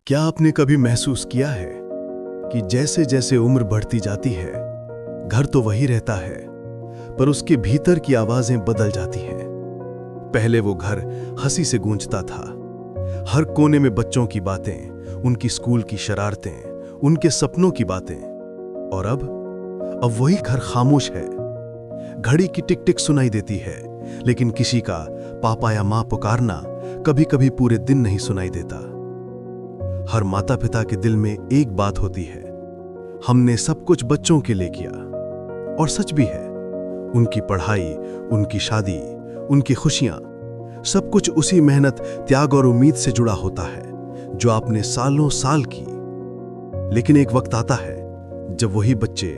क्या आपने कभी महसूस किया है कि जैसे जैसे उम्र बढ़ती जाती है, घर तो वही रहता है, पर उसके भीतर की आवाजें बदल जाती हैं। पहले वो घर हंसी से गूंजता था, हर कोने में बच्चों की बातें, उनकी स्कूल की शरारतें, उनके सपनों की बातें। और अब वही घर खामोश है। घड़ी की टिक टिक सुनाई देती है, लेकिन किसी का पापा या मां पुकारना कभी कभी पूरे दिन नहीं सुनाई देता। हर माता पिता के दिल में एक बात होती है, हमने सब कुछ बच्चों के लिए किया। और सच भी है, उनकी पढ़ाई, उनकी शादी, उनकी खुशियां, सब कुछ उसी मेहनत, त्याग और उम्मीद से जुड़ा होता है जो आपने सालों साल की। लेकिन एक वक्त आता है जब वही बच्चे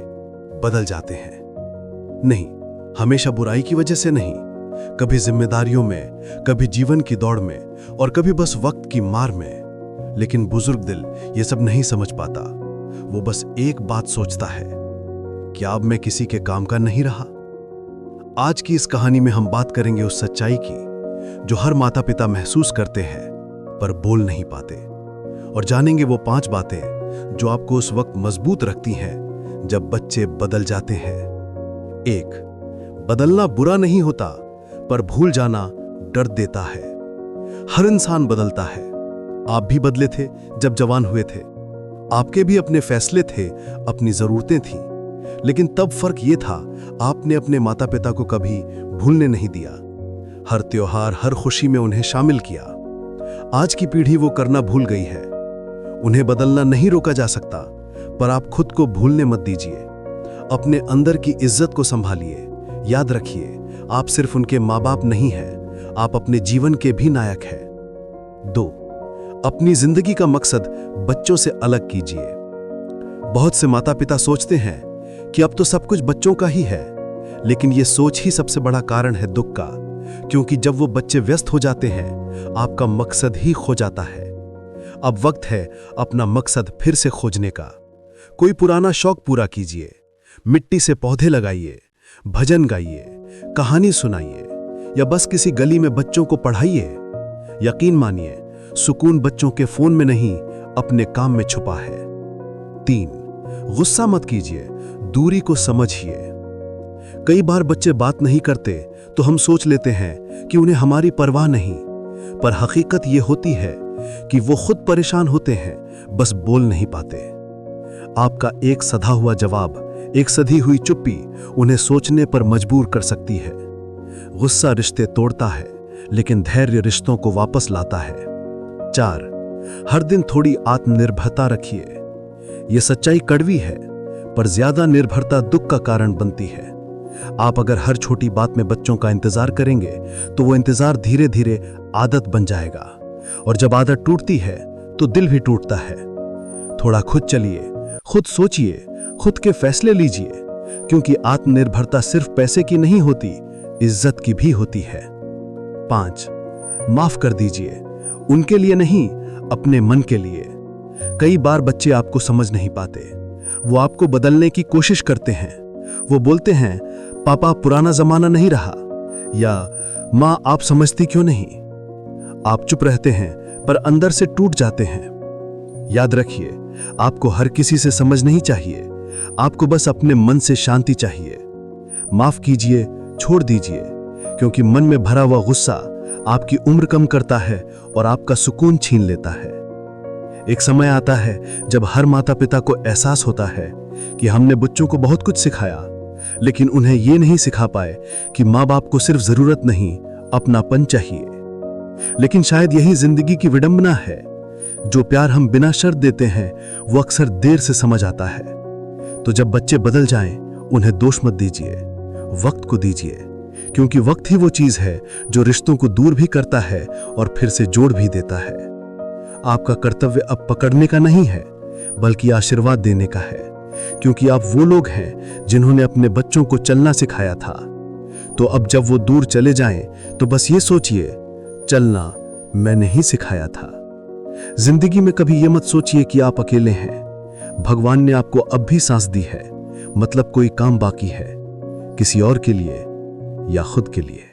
बदल जाते हैं। नहीं, हमेशा बुराई की वजह से नहीं, कभी जिम्मेदारियों में, कभी जीवन की दौड़ में, और कभी बस वक्त की मार में। लेकिन बुजुर्ग दिल ये सब नहीं समझ पाता। वो बस एक बात सोचता है, क्या अब मैं किसी के काम का नहीं रहा? आज की इस कहानी में हम बात करेंगे उस सच्चाई की जो हर माता पिता महसूस करते हैं पर बोल नहीं पाते, और जानेंगे वो 5 बातें जो आपको उस वक्त मजबूत रखती हैं जब बच्चे बदल जाते हैं। 1, बदलना बुरा नहीं होता, पर भूल जाना डर देता है। हर इंसान बदलता है। आप भी बदले थे जब जवान हुए थे। आपके भी अपने फैसले थे, अपनी जरूरतें थीं। लेकिन तब फर्क ये था, आपने अपने माता पिता को कभी भूलने नहीं दिया। हर त्योहार, हर खुशी में उन्हें शामिल किया। आज की पीढ़ी वो करना भूल गई है। उन्हें बदलना नहीं रोका जा सकता, पर आप खुद को भूलने मत दीजिए। अपने अंदर की इज्जत को संभालिए। याद रखिए, आप सिर्फ उनके माँ बाप नहीं हैं, आप अपने जीवन के भी नायक हैं। 2, अपनी जिंदगी का मकसद बच्चों से अलग कीजिए। बहुत से माता पिता सोचते हैं कि अब तो सब कुछ बच्चों का ही है, लेकिन यह सोच ही सबसे बड़ा कारण है दुख का, क्योंकि जब वो बच्चे व्यस्त हो जाते हैं, आपका मकसद ही खो जाता है। अब वक्त है अपना मकसद फिर से खोजने का। कोई पुराना शौक पूरा कीजिए, मिट्टी से पौधे लगाइए, भजन गाइए, कहानी सुनाइए, या बस किसी गली में बच्चों को पढ़ाइए। यकीन मानिए, सुकून बच्चों के फोन में नहीं, अपने काम में छुपा है। 3, गुस्सा मत कीजिए, दूरी को समझिए। कई बार बच्चे बात नहीं करते तो हम सोच लेते हैं कि उन्हें हमारी परवाह नहीं, पर हकीकत यह होती है कि वो खुद परेशान होते हैं, बस बोल नहीं पाते। आपका एक सधा हुआ जवाब, एक सधी हुई चुप्पी उन्हें सोचने पर मजबूर कर सकती है। गुस्सा रिश्ते तोड़ता है, लेकिन धैर्य रिश्तों को वापस लाता है। 4, हर दिन थोड़ी आत्मनिर्भरता रखिए। यह सच्चाई कड़वी है, पर ज्यादा निर्भरता दुख का कारण बनती है। आप अगर हर छोटी बात में बच्चों का इंतजार करेंगे, तो वो इंतजार धीरे धीरे आदत बन जाएगा, और जब आदत टूटती है तो दिल भी टूटता है। थोड़ा खुद चलिए, खुद सोचिए, खुद के फैसले लीजिए, क्योंकि आत्मनिर्भरता सिर्फ पैसे की नहीं होती, इज्जत की भी होती है। 5, माफ कर दीजिए, उनके लिए नहीं, अपने मन के लिए। कई बार बच्चे आपको समझ नहीं पाते। वो आपको बदलने की कोशिश करते हैं। वो बोलते हैं, पापा पुराना जमाना नहीं रहा, या मां आप समझती क्यों नहीं। आप चुप रहते हैं, पर अंदर से टूट जाते हैं। याद रखिए, आपको हर किसी से समझ नहीं चाहिए, आपको बस अपने मन से शांति चाहिए। माफ कीजिए, छोड़ दीजिए, क्योंकि मन में भरा हुआ गुस्सा आपकी उम्र कम करता है और आपका सुकून छीन लेता है। एक समय आता है जब हर माता पिता को एहसास होता है कि हमने बच्चों को बहुत कुछ सिखाया, लेकिन उन्हें यह नहीं सिखा पाए कि माँ बाप को सिर्फ जरूरत नहीं, अपनापन चाहिए। लेकिन शायद यही जिंदगी की विडंबना है। जो प्यार हम बिना शर्त देते हैं, वो अक्सर देर से समझ आता है। तो जब बच्चे बदल जाएं, उन्हें दोष मत दीजिए, वक्त को दीजिए, क्योंकि वक्त ही वो चीज है जो रिश्तों को दूर भी करता है और फिर से जोड़ भी देता है। आपका कर्तव्य अब पकड़ने का नहीं है, बल्कि आशीर्वाद देने का है, क्योंकि आप वो लोग हैं जिन्होंने अपने बच्चों को चलना सिखाया था। तो अब जब वो दूर चले जाएं, तो बस ये सोचिए, चलना मैंने ही सिखाया था। जिंदगी में कभी ये मत सोचिए कि आप अकेले हैं। भगवान ने आपको अब भी सांस दी है, मतलब कोई काम बाकी है, किसी और के लिए या खुद के लिए।